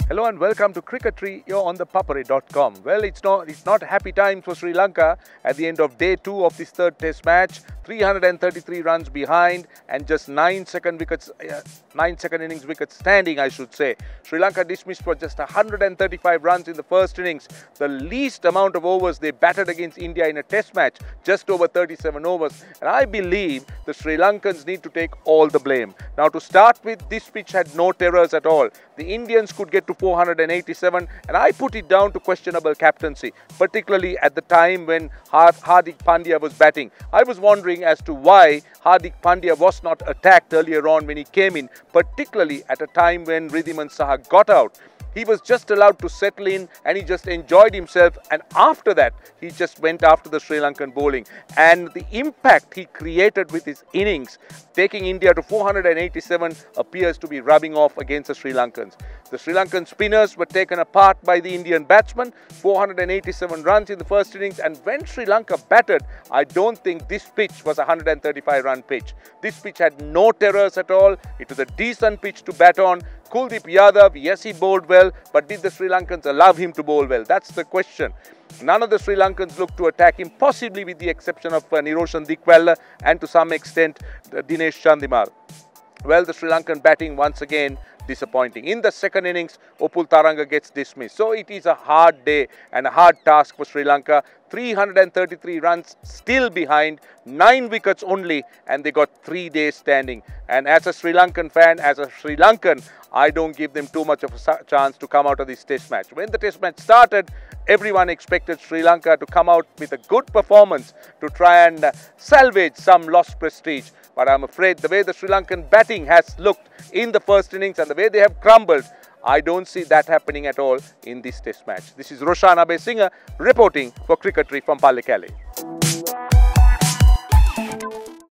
Hello and welcome to Cricketry. You're on ThePapare.com. Well, it's not happy times for Sri Lanka at the end of day 2 of this third test match. 333 runs behind and just 9 second innings wickets standing, I should say. Sri Lanka dismissed for just 135 runs in the first innings, the least amount of overs they batted against India in a test match, just over 37 overs. And I believe the Sri Lankans need to take all the blame. Now, to start with, this pitch had no terrors at all. The Indians could get to 487, and I put it down to questionable captaincy, particularly at the time when Hardik Pandya was batting. I was wondering as to why Hardik Pandya was not attacked earlier on when he came in, particularly at a time when Wriddhiman Saha got out. He was just allowed to settle in and he just enjoyed himself, and after that he just went after the Sri Lankan bowling, and the impact he created with his innings taking India to 487 appears to be rubbing off against the Sri Lankans. The Sri Lankan spinners were taken apart by the Indian batsmen, 487 runs in the first innings, and when Sri Lanka batted, I don't think this pitch was a 135 run pitch. This pitch had no terrors at all. It was a decent pitch to bat on. Kuldeep Yadav, yes, he bowled well, but did the Sri Lankans allow him to bowl well? That's the question. None of the Sri Lankans looked to attack him, possibly with the exception of Niroshan Dickwella and to some extent Dinesh Chandimal. Well, the Sri Lankan batting once again disappointing. In the second innings, Opul Taranga gets dismissed. So it is a hard day and a hard task for Sri Lanka. 333 runs still behind, 9 wickets only, and they got 3 days standing. And as a Sri Lankan fan, as a Sri Lankan, I don't give them too much of a chance to come out of this test match. When the test match started, everyone expected Sri Lanka to come out with a good performance to try and salvage some lost prestige. But I'm afraid the way the Sri Lankan batting has looked in the first innings and the way they have crumbled, I don't see that happening at all in this test match. This is Roshan Abeysinghe reporting for Cricketry from Pallekelle.